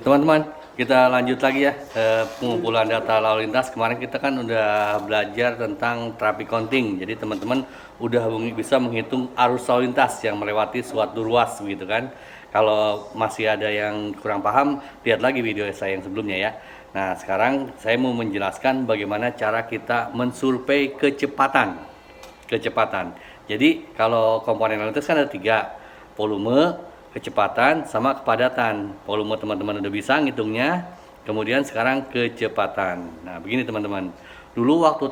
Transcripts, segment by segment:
Teman-teman, kita lanjut lagi ya pengumpulan data lalu lintas. Kemarin kita kan udah belajar tentang traffic counting. Jadi teman-teman udah bisa menghitung arus lalu lintas yang melewati suatu ruas gitu kan. Kalau masih ada yang kurang paham, lihat lagi video saya yang sebelumnya ya. Nah, sekarang saya mau menjelaskan bagaimana cara kita mensurvei kecepatan. Jadi kalau komponen lalu lintas kan ada 3, volume, kecepatan, sama kepadatan. Volume teman-teman udah bisa ngitungnya. Kemudian sekarang kecepatan. Nah, begini teman-teman. Dulu waktu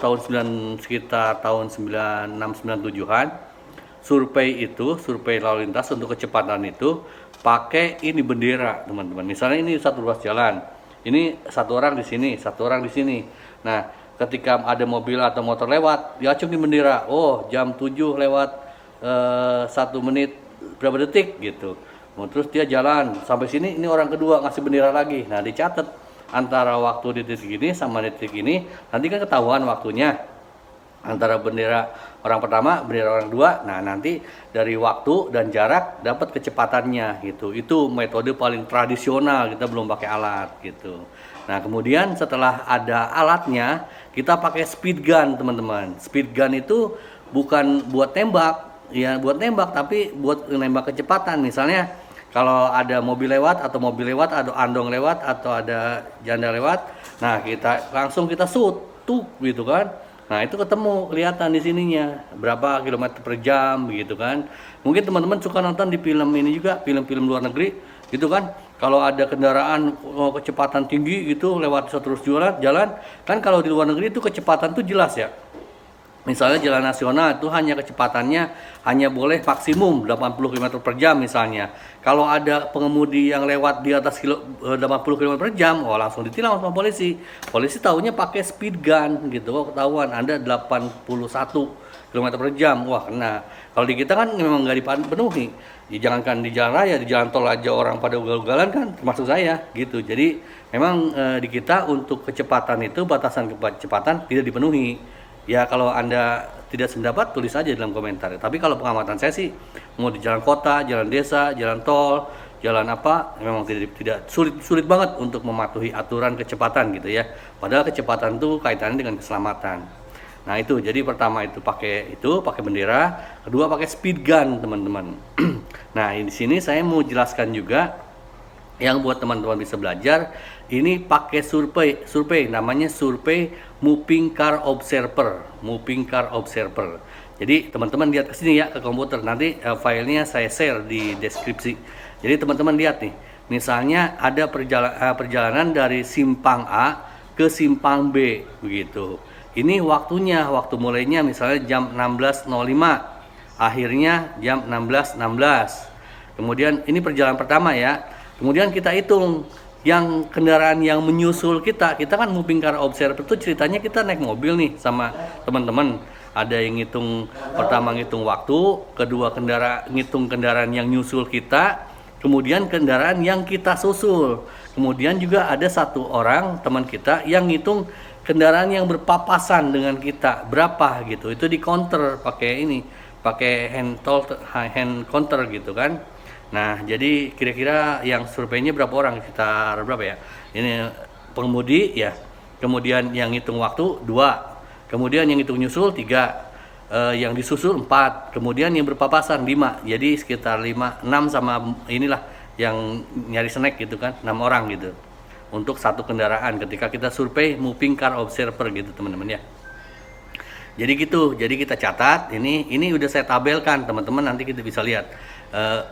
sekitar tahun 96-97-an, survei lalu lintas untuk kecepatan itu pakai ini bendera, teman-teman. Misalnya ini satu ruas jalan. Ini satu orang di sini, satu orang di sini. Nah, ketika ada mobil atau motor lewat, diacung di bendera. Oh, jam 7 lewat 1 menit berapa detik gitu. Terus dia jalan sampai sini, ini orang kedua ngasih bendera lagi. Nah, dicatat antara waktu di titik ini sama di titik ini, nanti kan ketahuan waktunya antara bendera orang pertama, bendera orang kedua. Nah, nanti dari waktu dan jarak dapat kecepatannya gitu. Itu metode paling tradisional, kita belum pakai alat gitu. Nah, kemudian setelah ada alatnya, kita pakai speed gun, teman-teman. Speed gun itu bukan buat tembak, ya buat nembak, tapi buat nembak kecepatan. Misalnya kalau ada mobil lewat, atau ada andong lewat, atau ada janda lewat, nah kita langsung shoot tuh gitu kan. Nah, itu ketemu, kelihatan di sininya berapa kilometer per jam begitu kan. Mungkin teman-teman suka nonton di film ini juga, film-film luar negeri gitu kan. Kalau ada kendaraan kecepatan tinggi gitu lewat terus jalan kan, kalau di luar negeri itu kecepatan tuh jelas ya. Misalnya jalan nasional itu hanya kecepatannya hanya boleh maksimum 80 km per jam misalnya. Kalau ada pengemudi yang lewat di atas 80 km per jam, oh langsung ditilang sama polisi. Polisi tahunya pakai speed gun gitu. Oh, ketahuan Anda 81 km per jam. Wah, kena. Kalau di kita kan memang nggak dipenuhi. Jangankan di jalan raya, di jalan tol aja orang pada ugal-ugalan kan, termasuk saya gitu. Jadi memang di kita untuk kecepatan itu, batasan kecepatan tidak dipenuhi. Ya, kalau Anda tidak sependapat, tulis aja dalam komentar. Tapi kalau pengamatan saya sih, mau di jalan kota, jalan desa, jalan tol, jalan apa, memang tidak sulit banget untuk mematuhi aturan kecepatan gitu ya. Padahal kecepatan itu kaitannya dengan keselamatan. Nah, itu jadi pertama itu pakai bendera, kedua pakai speed gun, teman-teman. Nah, di sini saya mau jelaskan juga yang buat teman-teman bisa belajar, ini pakai survei namanya survei moving car observer. Jadi teman-teman lihat ke sini ya, ke komputer, nanti filenya saya share di deskripsi. Jadi teman-teman lihat nih, misalnya ada perjalanan dari simpang A ke simpang B begitu. Ini waktu mulainya misalnya jam 16.05, akhirnya jam 16.16. Kemudian ini perjalanan pertama ya. Kemudian kita hitung yang kendaraan yang menyusul kita kan moving car observer itu ceritanya kita naik mobil nih sama teman-teman. Ada yang pertama ngitung waktu, kedua ngitung kendaraan yang nyusul kita, kemudian kendaraan yang kita susul. Kemudian juga ada satu orang teman kita yang ngitung kendaraan yang berpapasan dengan kita berapa gitu. Itu di counter pakai hand counter gitu kan. Nah, jadi kira-kira yang surveinya berapa orang? Sekitar berapa ya? Ini pengemudi ya. Kemudian yang hitung waktu 2. Kemudian yang hitung nyusul 3. Yang disusul 4. Kemudian yang berpapasan 5. Jadi sekitar 5, 6 sama inilah yang nyari snack gitu kan, 6 orang gitu. Untuk satu kendaraan ketika kita survei moving car observer gitu, teman-teman ya. Jadi gitu. Jadi kita catat ini udah saya tabelkan, teman-teman, nanti kita bisa lihat.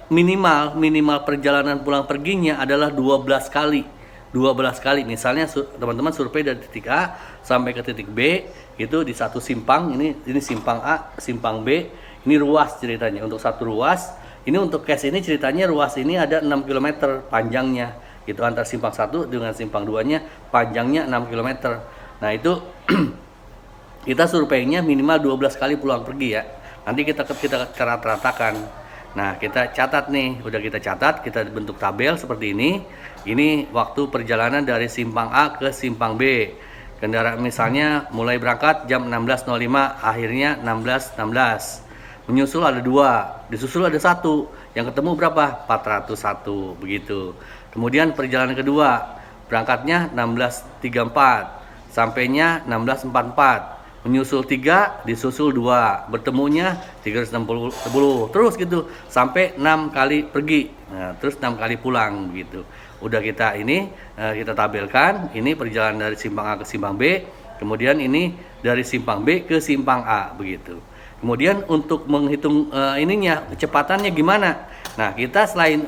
Minimal perjalanan pulang perginya adalah 12 kali. Misalnya teman-teman survei dari titik A sampai ke titik B itu di satu simpang, ini simpang A, simpang B, ini ruas ceritanya. Untuk satu ruas, ini untuk case ini ceritanya ruas ini ada 6 km panjangnya. Itu antar simpang 1 dengan simpang 2-nya panjangnya 6 km. Nah, itu kita surveinya minimal 12 kali pulang pergi ya. Nanti kita rata-ratakan. Nah, kita catat nih, udah kita catat, kita bentuk tabel seperti ini. Ini waktu perjalanan dari simpang A ke simpang B. Kendaraan misalnya mulai berangkat jam 16.05, akhirnya 16.16. Menyusul ada 2, disusul ada 1. Yang ketemu berapa? 401 begitu. Kemudian perjalanan kedua, berangkatnya 16.34, sampainya 16.44. Menyusul 3, disusul 2, bertemunya 360, terus gitu sampai 6 kali pergi. Nah, terus 6 kali pulang gitu. Udah kita ini kita tabelkan, ini perjalanan dari simpang A ke simpang B, kemudian ini dari simpang B ke simpang A begitu. Kemudian untuk menghitung kecepatannya gimana? Nah, kita selain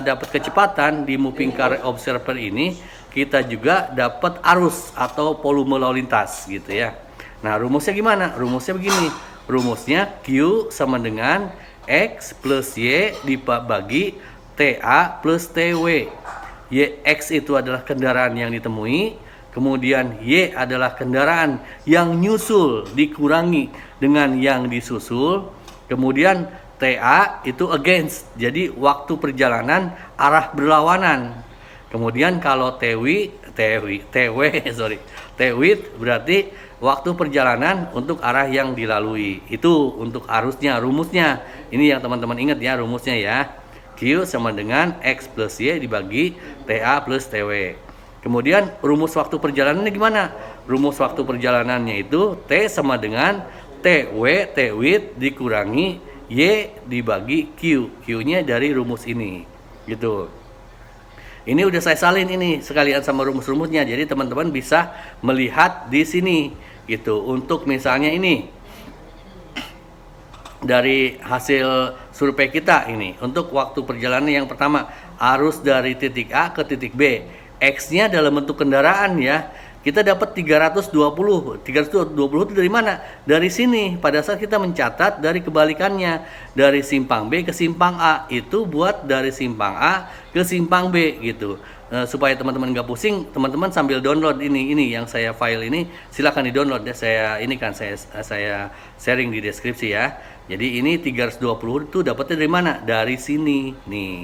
dapat kecepatan di moving car observer ini, kita juga dapat arus atau volume lalu lintas gitu ya. Nah, rumusnya gimana? Rumusnya begini. Rumusnya Q sama dengan X plus Y dibagi TA plus TW. X itu adalah kendaraan yang ditemui, kemudian Y adalah kendaraan yang nyusul dikurangi dengan yang disusul, kemudian TA itu against, jadi waktu perjalanan arah berlawanan. Kemudian kalau TW berarti waktu perjalanan untuk arah yang dilalui. Itu untuk arusnya, rumusnya. Ini yang teman-teman ingat ya, rumusnya ya. Q sama dengan X plus Y dibagi TA plus TW. Kemudian rumus waktu perjalanannya gimana? Rumus waktu perjalanannya itu T sama dengan TW dikurangi Y dibagi Q. Q-nya dari rumus ini. Gitu. Ini udah saya salin ini sekalian sama rumus-rumusnya. Jadi teman-teman bisa melihat di sini gitu. Untuk misalnya ini dari hasil survei kita ini, untuk waktu perjalanan yang pertama, arus dari titik A ke titik B, X-nya dalam bentuk kendaraan ya, kita dapat 320 itu dari mana? Dari sini, pada saat kita mencatat dari kebalikannya, dari simpang B ke simpang A, itu buat dari simpang A ke simpang B gitu. Supaya teman-teman nggak pusing, teman-teman sambil download ini yang saya file ini, silahkan di download ya. Saya sharing di deskripsi ya. Jadi ini 320 itu dapatnya dari mana? Dari sini nih.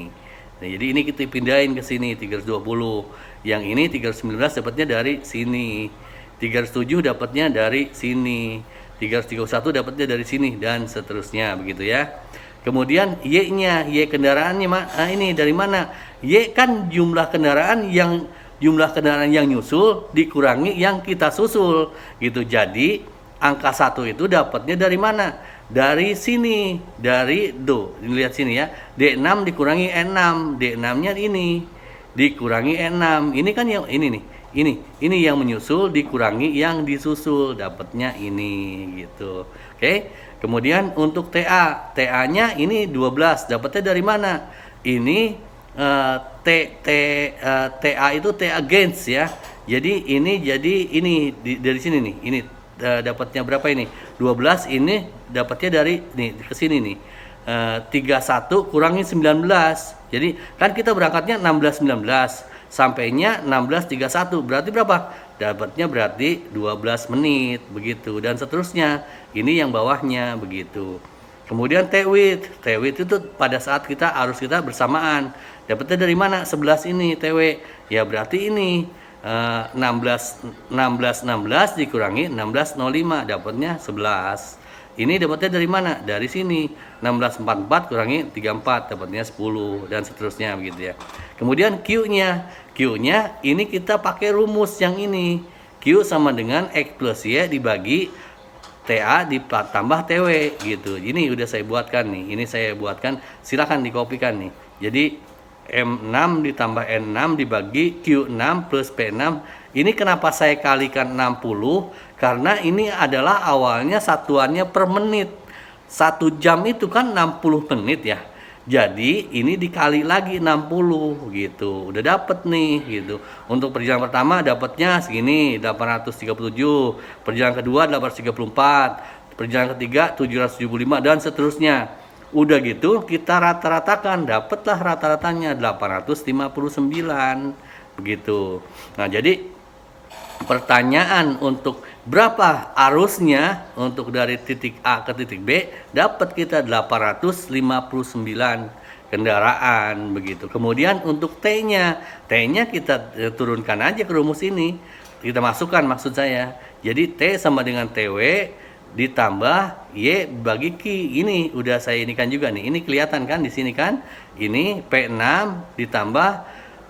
Nah, jadi ini kita pindahin ke sini 320. Yang ini 319 dapatnya dari sini. 307 dapatnya dari sini. 331 dapatnya dari sini dan seterusnya begitu ya. Kemudian Y-nya, Y kendaraannya ini dari mana? Y kan jumlah kendaraan yang nyusul dikurangi yang kita susul gitu. Jadi angka 1 itu dapatnya dari mana? Dari sini, dari lihat sini ya. D6 dikurangi E6, D6-nya ini dikurangi E6. Ini kan yang ini nih. Ini yang menyusul dikurangi yang disusul, dapatnya ini gitu. Oke. Kemudian untuk TA-nya ini 12, dapatnya dari mana? Ini TA itu T against ya. Jadi ini dari sini nih. Ini dapatnya berapa ini? 12, ini dapatnya dari nih ke sini nih. 31 kurangi 19. Jadi kan kita berangkatnya 16.19, sampainya 16.31. Berarti berapa? Dapatnya berarti 12 menit begitu dan seterusnya. Ini yang bawahnya begitu. Kemudian TW itu pada saat arus kita bersamaan. Dapatnya dari mana? 11 ini TW. Ya berarti ini 16 dikurangi 16.05, dapatnya 11. Ini dapatnya dari mana? Dari sini. 16.44 kurangi 34, dapatnya 10 dan seterusnya begitu ya. Kemudian Q-nya ini kita pakai rumus yang ini. Q sama dengan X plus Y dibagi TA ditambah TW gitu. Ini udah saya buatkan nih. Ini saya buatkan, silakan dikopikan nih. Jadi M6 ditambah N6 dibagi Q6 plus P6. Ini kenapa saya kalikan 60? Karena ini adalah awalnya satuannya per menit. 1 jam itu kan 60 menit ya. Jadi ini dikali lagi 60 gitu. Udah dapet nih gitu. Untuk perjalanan pertama dapatnya segini 837, perjalanan kedua 834, perjalanan ketiga 775 dan seterusnya. Udah gitu kita rata-ratakan, dapatlah rata-ratanya 859 begitu. Nah, jadi pertanyaan untuk berapa arusnya untuk dari titik A ke titik B, dapat kita 859 kendaraan begitu. Kemudian untuk T-nya kita turunkan aja ke rumus ini. Kita masukkan maksud saya. Jadi T sama dengan TW ditambah Y bagi Q. Ini udah saya inikan juga nih. Ini kelihatan kan di sini kan? Ini P6 ditambah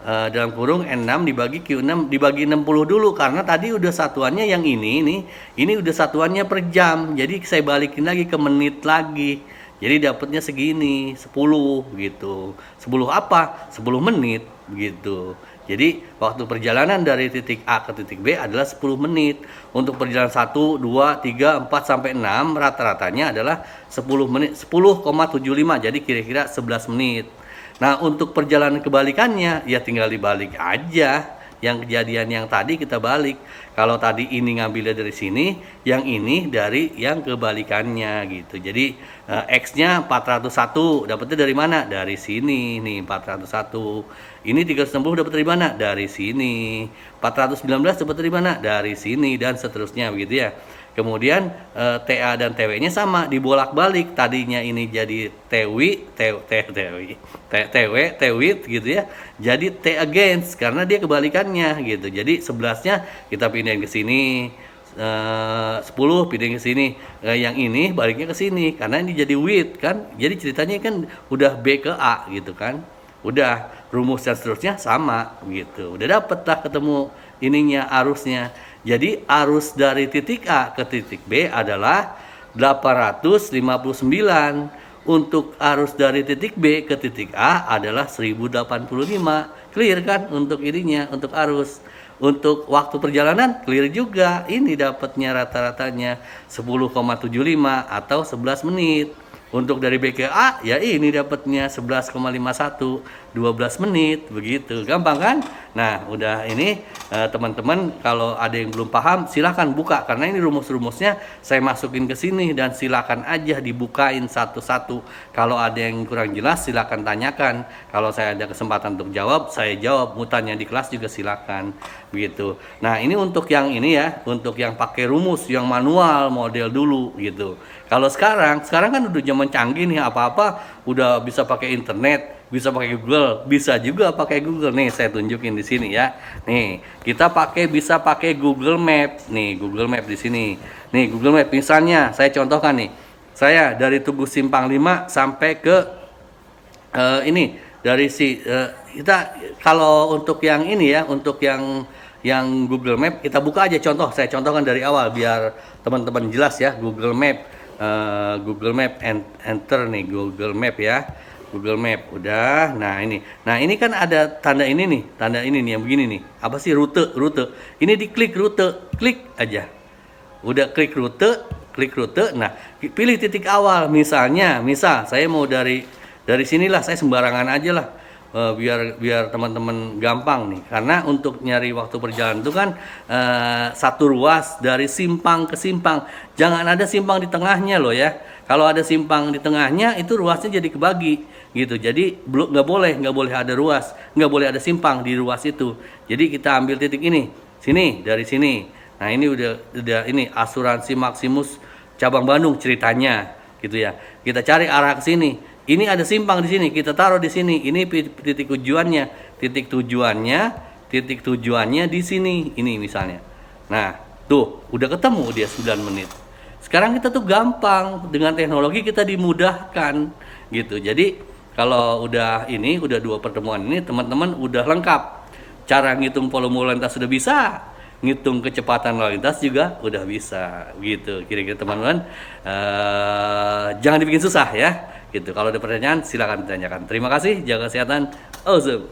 dalam kurung N6 dibagi Q6 dibagi 60 dulu, karena tadi udah satuannya yang ini nih, ini udah satuannya per jam, jadi saya balikin lagi ke menit lagi, jadi dapatnya segini 10 gitu. 10 apa? 10 menit gitu. Jadi waktu perjalanan dari titik A ke titik B adalah 10 menit. Untuk perjalanan 1, 2, 3, 4 sampai 6 rata-ratanya adalah 10 menit, 10,75, jadi kira-kira 11 menit. Nah, untuk perjalanan kebalikannya ya tinggal dibalik aja. Yang kejadian yang tadi kita balik. Kalau tadi ini ngambilnya dari sini, yang ini dari yang kebalikannya gitu. Jadi X-nya 401, dapetnya dari mana? Dari sini nih 401. Ini 360 dapat dari mana? Dari sini. 419 dapat dari mana? Dari sini, dan seterusnya begitu ya. Kemudian TA dan TW-nya sama, dibolak-balik. Tadinya ini jadi TW gitu ya. Jadi T against karena dia kebalikannya gitu. Jadi 11-nya kita pindahin ke sini. 10 pindahin ke sini. Yang ini baliknya ke sini karena ini jadi with kan. Jadi ceritanya kan udah B ke A gitu kan. Udah rumus dan seterusnya sama gitu. Udah dapet lah ketemu ininya arusnya. Jadi arus dari titik A ke titik B adalah 859. Untuk arus dari titik B ke titik A adalah 1085. Clear kan untuk ininya, untuk arus. Untuk waktu perjalanan clear juga. Ini dapatnya rata-ratanya 10,75 atau 11 menit. Untuk dari B ke A, ya ini dapatnya 11,51, 12 menit, begitu. Gampang kan? Nah, udah ini teman-teman kalau ada yang belum paham, silahkan buka. Karena ini rumus-rumusnya saya masukin ke sini dan silakan aja dibukain satu-satu. Kalau ada yang kurang jelas, silahkan tanyakan. Kalau saya ada kesempatan untuk jawab, saya jawab. Mau tanya di kelas juga silakan, begitu. Nah, ini untuk yang ini ya, untuk yang pakai rumus, yang manual model dulu, gitu. Kalau sekarang kan udah zaman canggih nih, apa-apa udah bisa pakai internet, bisa pakai Google, bisa juga pakai Google. Nih saya tunjukin di sini ya. Nih, kita bisa pakai Google Map. Nih, Google Map di sini. Nih, Google Map misalnya saya contohkan nih. Saya dari Tugu Simpang 5 sampai ke ini dari kita kalau untuk yang ini ya, untuk yang Google Map kita buka aja contoh. Saya contohkan dari awal biar teman-teman jelas ya. Google Map enter nih Google Map ya. Google Map udah. Nah ini kan ada tanda ini nih, yang begini nih. Apa sih? Rute. Ini diklik rute, klik aja. Udah klik rute. Nah, pilih titik awal. Misal saya mau dari sinilah, saya sembarangan aja lah. Biar teman-teman gampang nih, karena untuk nyari waktu perjalanan itu kan satu ruas dari simpang ke simpang, jangan ada simpang di tengahnya loh ya. Kalau ada simpang di tengahnya itu ruasnya jadi kebagi gitu, jadi nggak boleh ada ruas, nggak boleh ada simpang di ruas itu. Jadi kita ambil titik ini, dari sini. Nah ini udah ini asuransi Maximus cabang Bandung ceritanya gitu ya. Kita cari arah ke sini. Ini ada simpang di sini, kita taruh di sini. Ini titik tujuannya di sini. Ini misalnya. Nah, tuh udah ketemu dia 9 menit. Sekarang kita tuh gampang, dengan teknologi kita dimudahkan gitu. Jadi kalau udah 2 pertemuan ini teman-teman udah lengkap. Cara ngitung volume lalu lintas sudah bisa, ngitung kecepatan lalu lintas juga udah bisa gitu. Kira-kira teman-teman jangan dibikin susah ya. Gitu. Kalau ada pertanyaan silakan ditanyakan. Terima kasih, jaga kesehatan. Awesome.